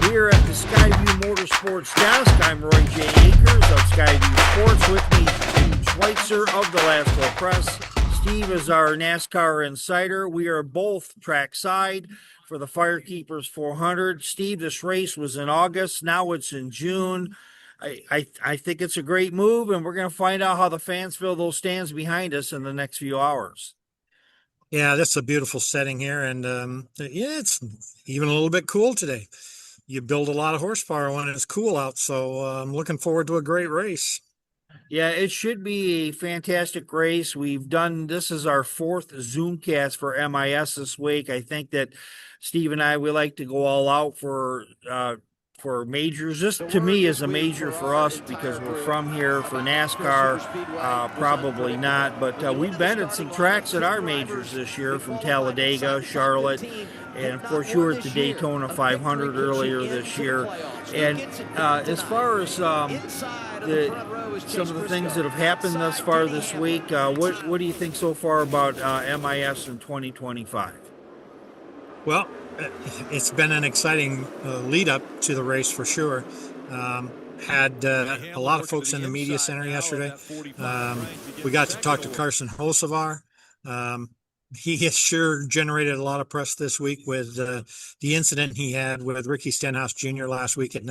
We're at the Skyview Motorsports desk. I'm Roy J. Akers of Skyview Sports. With me, Steve Schweitzer of the Lasco Press. Steve is our NASCAR insider. We are both trackside for the Firekeepers 400. Steve, this race was in August. Now it's in June. I think it's a great move, and we're going to find out how the fans fill those stands behind us in the next few hours. Yeah, that's a beautiful setting here, and yeah, it's even a little bit cool today. You build a lot of horsepower when it's cool out, so I'm looking forward to a great race. Yeah, it should be a fantastic race. This is our fourth Zoomcast for MIS this week. I think that Steve and we like to go all out for majors. This to me is a major for us because we're from here. For NASCAR, probably not, but we've been at some tracks at our majors this year, from Talladega, Charlotte, and of course you were at the Daytona 500 earlier this year. And as far as some of the things that have happened thus far this week, what do you think so far about MIS in 2025? Well, it's been an exciting lead up to the race for sure. Had a lot of folks in the media center yesterday. We got to talk to Carson Hocevar. He has sure generated a lot of press this week with the incident he had with Ricky Stenhouse Jr. last week at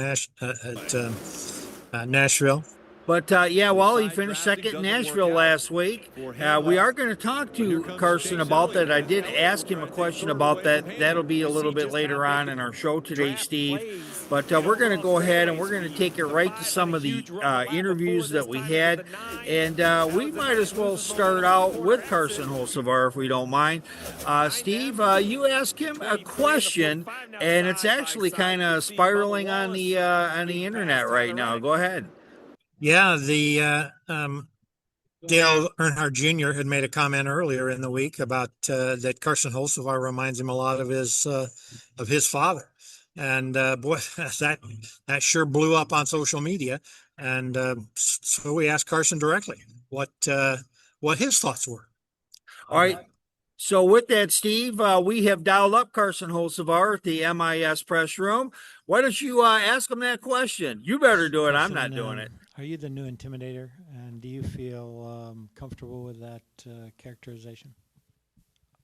Nashville. But yeah, well, he finished second in Nashville last week. We are going to talk to Carson about that. I did ask him a question about that. That'll be a little bit later on in our show today, Steve. But we're going to go ahead and we're going to take it right to some of the interviews that we had. And we might as well start out with Carson Hocevar, if we don't mind. Steve, you asked him a question, and it's actually kind of spiraling on the internet right now. Go ahead. Yeah, the Dale Earnhardt Jr. had made a comment earlier in the week about that Carson Hocevar reminds him a lot of his father, and boy, that sure blew up on social media. And so we asked Carson directly what his thoughts were. All right. So with that, Steve, we have dialed up Carson Hocevar at the MIS press room. Why don't you ask him that question? You better do it. I'm not doing it. Are you the new intimidator, and do you feel comfortable with that characterization?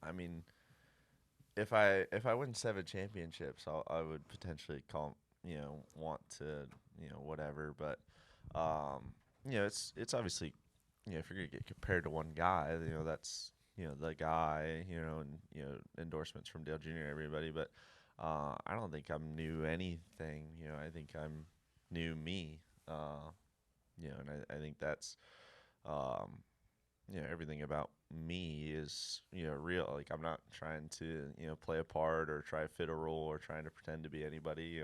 I mean, if I win 7 championships, I would potentially want to, whatever. But it's obviously, if you're gonna get compared to one guy, that's the guy, and endorsements from Dale Jr. everybody. But I don't think I'm new anything. I think I'm new me. And I think that's, everything about me is, real. Like, I'm not trying to, play a part or try to fit a role or trying to pretend to be anybody,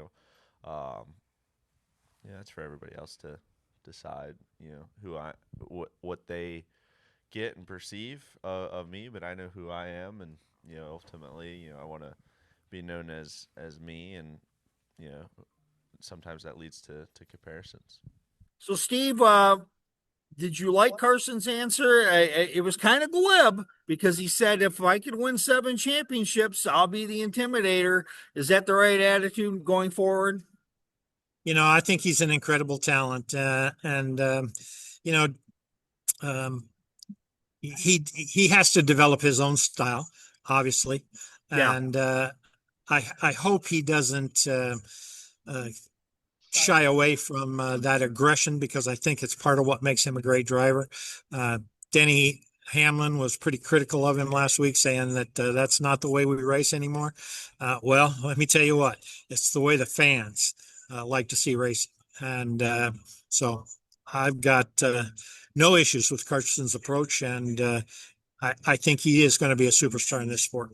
that's for everybody else to decide, what they get and perceive of me, but I know who I am. And, ultimately, I want to be known as me, and, sometimes that leads to comparisons. So, Steve, did you like Carson's answer? It was kind of glib because he said, if I could win 7 championships, I'll be the intimidator. Is that the right attitude going forward? I think he's an incredible talent. He has to develop his own style, obviously. Yeah. And I hope he doesn't shy away from that aggression, because I think it's part of what makes him a great driver. Denny Hamlin was pretty critical of him last week, saying that that's not the way we race anymore. Well, let me tell you what, it's the way the fans like to see racing. And so I've got no issues with Carson's approach, and I think he is going to be a superstar in this sport.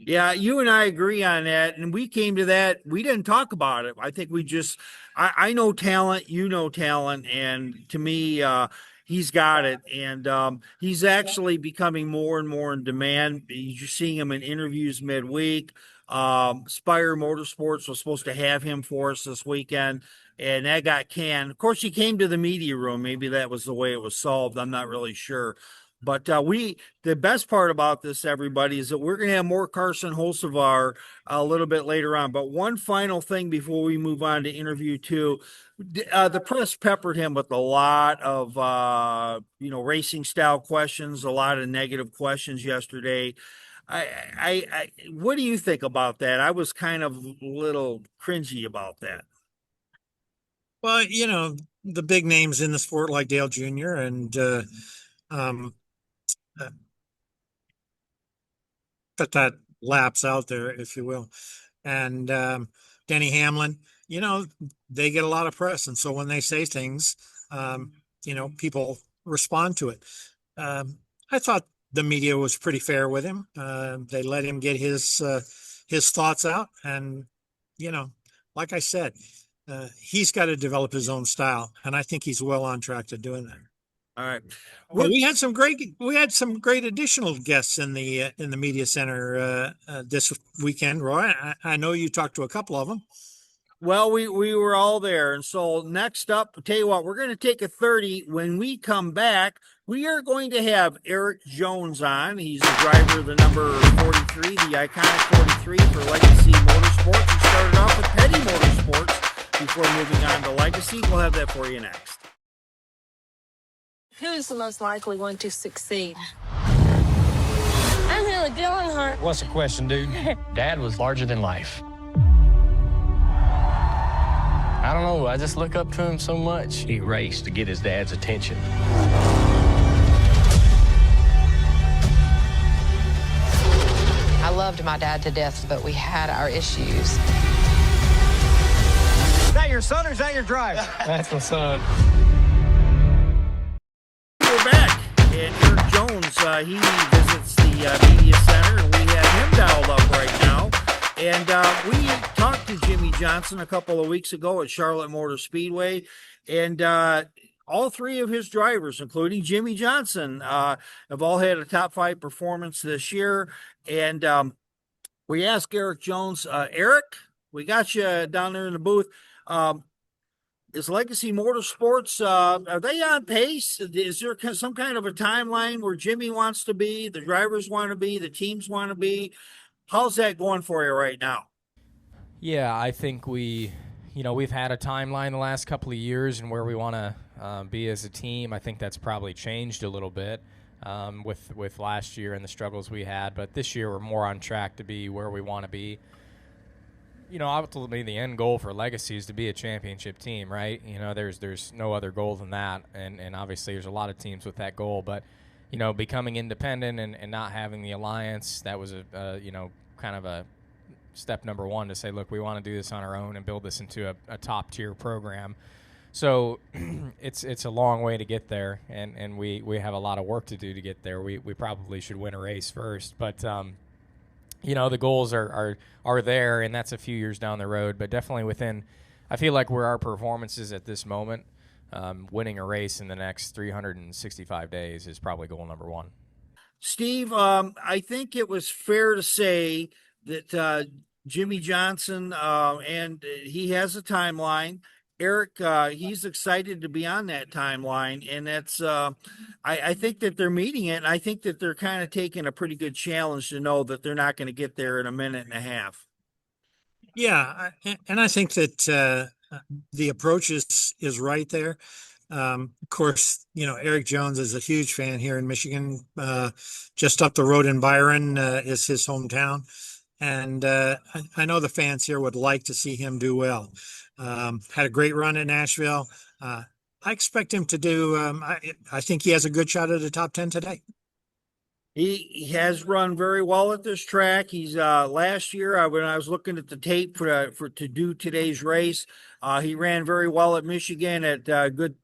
Yeah, you and I agree on that. And we came to that. We didn't talk about it. I think I know talent, you know talent. And to me, he's got it. And he's actually becoming more and more in demand. You're seeing him in interviews midweek. Spire Motorsports was supposed to have him for us this weekend, and that got canned. Of course, he came to the media room. Maybe that was the way it was solved. I'm not really sure. But the best part about this, everybody, is that we're going to have more Carson Hocevar a little bit later on. But one final thing before we move on to interview two, the press peppered him with a lot of, racing style questions, a lot of negative questions yesterday. What do you think about that? I was kind of a little cringy about that. Well, the big names in the sport like Dale Jr. and um, uh, put that lapse out there, if you will. And Denny Hamlin, they get a lot of press. And so when they say things, people respond to it. I thought the media was pretty fair with him. They let him get his thoughts out. And, like I said, he's got to develop his own style. And I think he's well on track to doing that. All right. Well, we had some great additional guests in the media center this weekend, Roy. I know you talked to a couple of them. Well, we were all there. And so next up, I'll tell you what, we're going to take a 30. When we come back, we are going to have Erik Jones on. He's the driver of the number 43, the iconic 43 for Legacy Motorsports. He started off with Petty Motorsports before moving on to Legacy. We'll have that for you next. Who's the most likely one to succeed? I'm Haley Dillonhart. What's the question, dude? Dad was larger than life. I don't know, I just look up to him so much. He raced to get his dad's attention. I loved my dad to death, but we had our issues. Is that your son or is that your driver? That's my son. We're back, and Erik Jones, he visits the media center, and we have him dialed up right now. And we talked to Jimmy Johnson a couple of weeks ago at Charlotte Motor Speedway, and all three of his drivers, including Jimmy Johnson, have all had a top 5 performance this year. And we asked Erik Jones, Erik, we got you down there in the booth. Is Legacy Motorsports, are they on pace? Is there some kind of a timeline where Jimmy wants to be, the drivers want to be, the teams want to be? How's that going for you right now? Yeah, I think we've had a timeline the last couple of years and where we want to be as a team. I think that's probably changed a little bit with last year and the struggles we had. But this year we're more on track to be where we want to be. Ultimately the end goal for Legacy is to be a championship team, right? There's no other goal than that. And obviously there's a lot of teams with that goal. But, becoming independent and not having the alliance, that was kind of a step number one to say, look, we want to do this on our own and build this into a top tier program. So it's a long way to get there, and we have a lot of work to do to get there. We probably should win a race first, but the goals are there, and that's a few years down the road, but definitely within, I feel like where our performances at this moment, winning a race in the next 365 days is probably goal number one. Steve, I think it was fair to say that Jimmy Johnson, and he has a timeline. Erik, he's excited to be on that timeline, and that's I think that they're meeting it, and I think that they're kind of taking a pretty good challenge to know that they're not going to get there in a minute and a half. Yeah, and I think that the approach is right there. Of course, Erik Jones is a huge fan here in Michigan. Just up the road in Byron is his hometown. And I know the fans here would like to see him do well. Had a great run in Nashville. I expect him to do, I think he has a good shot at the top 10 today. He has run very well at this track. He's last year when I was looking at the tape for to do today's race, he ran very well at Michigan at good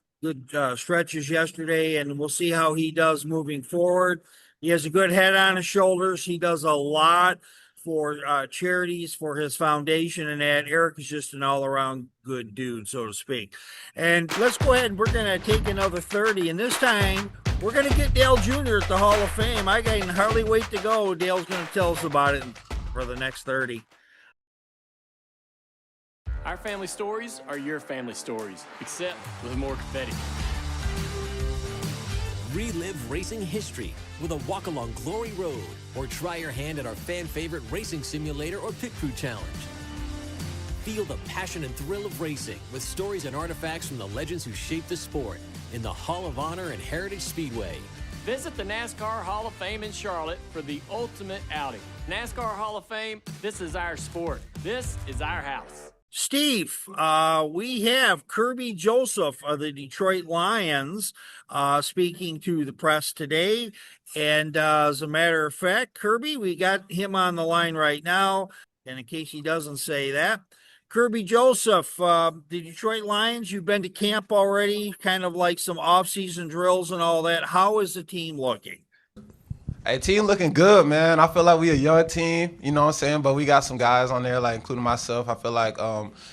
stretches yesterday, and we'll see how he does moving forward. He has a good head on his shoulders. He does a lot for charities for his foundation, and that Erik is just an all-around good dude, so to speak. And let's go ahead and we're going to take another 30, and this time we're going to get Dale Jr. at the Hall of Fame. I can hardly wait to go. Dale's going to tell us about it for the next 30. Our family stories are your family stories, except with more confetti. Relive racing history with a walk along Glory Road, or try your hand at our fan favorite racing simulator or pit crew challenge. Feel the passion and thrill of racing with stories and artifacts from the legends who shaped the sport in the Hall of Honor and Heritage Speedway. Visit the NASCAR Hall of Fame in Charlotte for the ultimate outing. NASCAR Hall of Fame, this is our sport. This is our house. Steve, we have Kerby Joseph of the Detroit Lions speaking to the press today. And as a matter of fact, Kerby, we got him on the line right now. And in case he doesn't say that, Kerby Joseph, the Detroit Lions, you've been to camp already, kind of like some off-season drills and all that. How is the team looking? Hey, team looking good, man. I feel like we a young team, you know what I'm saying? But we got some guys on there, like including myself. I feel like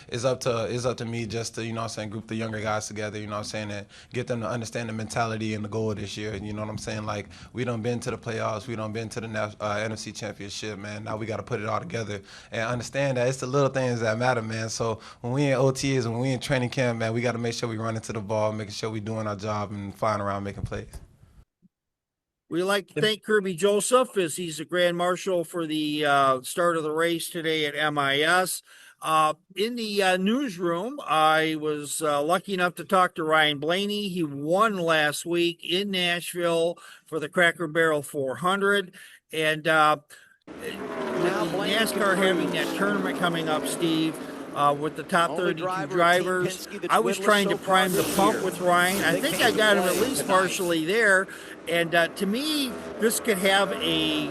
it's up to me just to, you know what I'm saying, group the younger guys together, you know what I'm saying, and get them to understand the mentality and the goal this year. You know what I'm saying? Like, we done been to the playoffs, we done been to the NFC Championship, man. Now we got to put it all together and understand that it's the little things that matter, man. So when we in OTs, when we in training camp, man, we got to make sure we run into the ball, making sure we doing our job and flying around making plays. We like to thank Kerby Joseph as he's the Grand Marshal for the start of the race today at MIS. In the newsroom, I was lucky enough to talk to Ryan Blaney. He won last week in Nashville for the Cracker Barrel 400. And NASCAR having that tournament coming up, Steve, with the top 32 drivers. I was trying to prime the pump with Ryan. I think I got him at least partially there. And to me, this could have a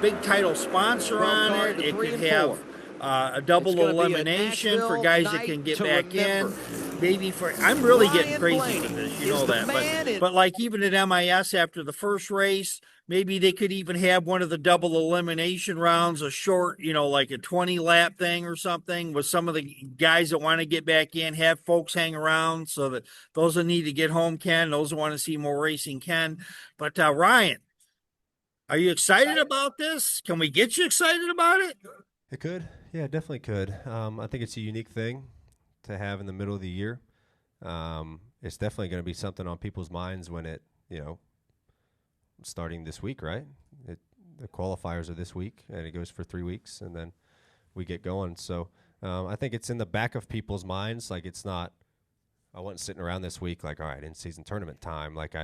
big title sponsor on it. It could have a double elimination for guys that can get back in. Maybe I'm really getting crazy with this, you know that. But like even at MIS after the first race, maybe they could even have one of the double elimination rounds, a short, you know, like a 20-lap thing or something with some of the guys that want to get back in, have folks hang around so that those that need to get home can, those that want to see more racing can. But Ryan, are you excited about this? Can we get you excited about it? It could. Yeah, it definitely could. I think it's a unique thing to have in the middle of the year. It's definitely going to be something on people's minds when it, you know, starting this week, right? The qualifiers are this week, and it goes for 3 weeks, and then we get going. So I think it's in the back of people's minds. Like, it's not, I wasn't sitting around this week like, all right, in-season tournament time. Like,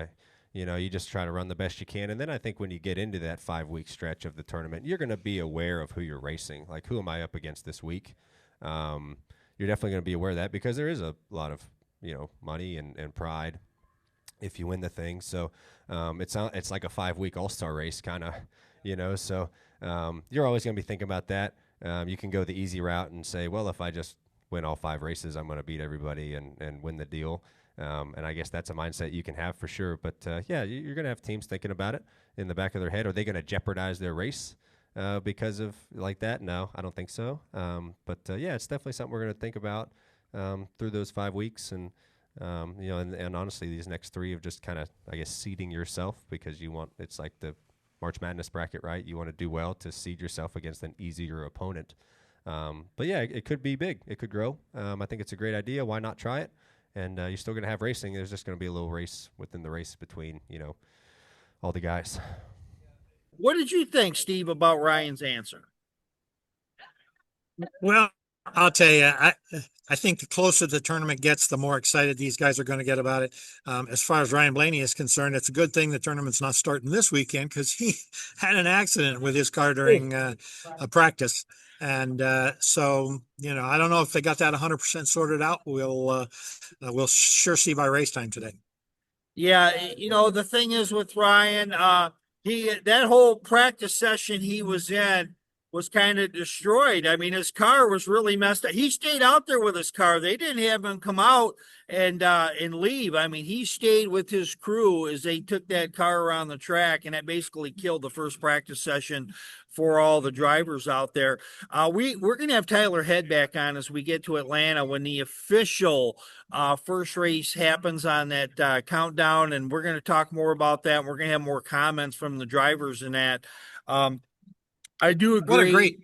you just try to run the best you can. And then I think when you get into that 5-week stretch of the tournament, you're going to be aware of who you're racing. Like, who am I up against this week? You're definitely going to be aware of that because there is a lot of, you know, money and pride if you win the thing. So it's like a 5-week all-star race kind of, you know. So you're always going to be thinking about that. You can go the easy route and say, well, if I just win all 5 races, I'm going to beat everybody and win the deal. And I guess that's a mindset you can have for sure. But, yeah, you're going to have teams thinking about it in the back of their head. Are they going to jeopardize their race because of like that? No, I don't think so. But, yeah, it's definitely something we're going to think about through those 5 weeks. And, you know, and honestly, these next 3 of just kind of, I guess, seeding yourself because it's like the March Madness bracket, right? You want to do well to seed yourself against an easier opponent. But, yeah, it could be big. It could grow. I think it's a great idea. Why not try it? And you're still going to have racing. There's just going to be a little race within the race between, you know, all the guys. What did you think, Steve, about Ryan's answer? Well, I'll tell you, I think the closer the tournament gets, the more excited these guys are going to get about it. As far as Ryan Blaney is concerned, it's a good thing the tournament's not starting this weekend because he had an accident with his car during a practice. And so, you know, I don't know if they got that 100% sorted out. We'll sure see by race time today. Yeah, you know, the thing is with Ryan, that whole practice session he was in was kind of destroyed. I mean, his car was really messed up. He stayed out there with his car. They didn't have him come out and leave. I mean, he stayed with his crew as they took that car around the track, and that basically killed the first practice session for all the drivers out there. We're going to have Tyler Head back on as we get to Atlanta when the official first race happens on that countdown, and we're going to talk more about that. We're going to have more comments from the drivers in that. I do agree. What a great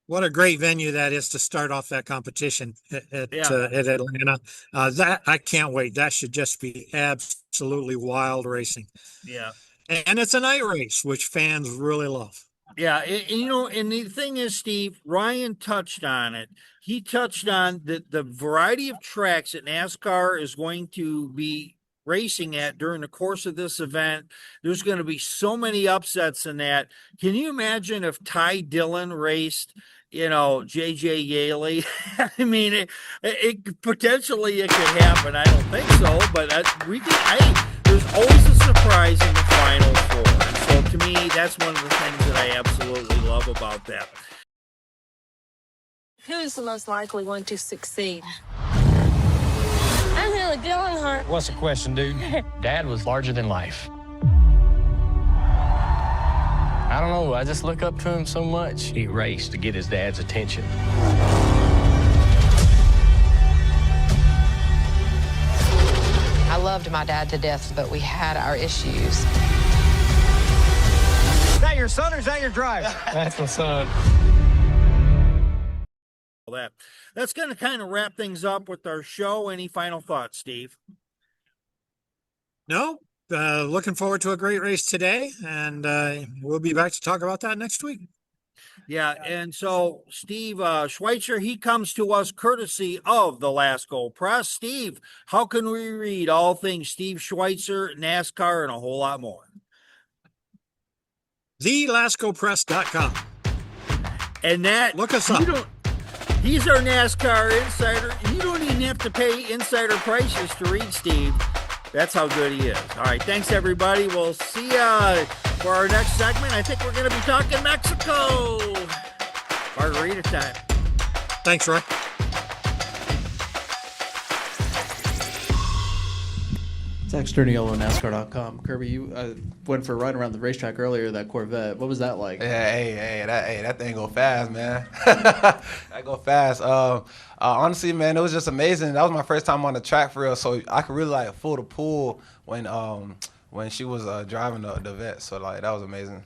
What a great venue that is to start off that competition at Atlanta. That I can't wait. That should just be absolutely wild racing. Yeah. And it's a night race, which fans really love. Yeah, and the thing is, Steve, Ryan touched on it. He touched on the variety of tracks that NASCAR is going to be racing at during the course of this event. There's going to be so many upsets in that. Can you imagine if Ty Dillon raced, JJ Yaley? I mean, it potentially it could happen. I don't think so, but there's always a surprise in the Final Four. So to me, that's one of the things that I absolutely love about that. Who is the most likely one to succeed? I'm Haley Gillenhart. What's the question, dude? Dad was larger than life. I don't know. I just look up to him so much. He raced to get his dad's attention. I loved my dad to death, but we had our issues. Is that your son or is that your driver? That's my son. That's going to kind of wrap things up with our show. Any final thoughts, Steve? No, looking forward to a great race today, and we'll be back to talk about that next week. Yeah, and so Steve Schweitzer, he comes to us courtesy of the Lasco Press. Steve, how can we read all things Steve Schweitzer, NASCAR, and a whole lot more? TheLascoPress.com. And look us up. He's our NASCAR insider. You don't even have to pay insider prices to read Steve. That's how good he is. All right, thanks everybody. We'll see you for our next segment. I think we're going to be talking Mexico. Margarita time. Thanks, Roy. Zach Sterniolo, NASCAR.com. Kirby, you went for a ride around the racetrack earlier, that Corvette. What was that like? That thing go fast, man. That go fast. Honestly, man, it was just amazing. That was my first time on the track for real, so I could really feel the pull when she was driving the vet. So that was amazing.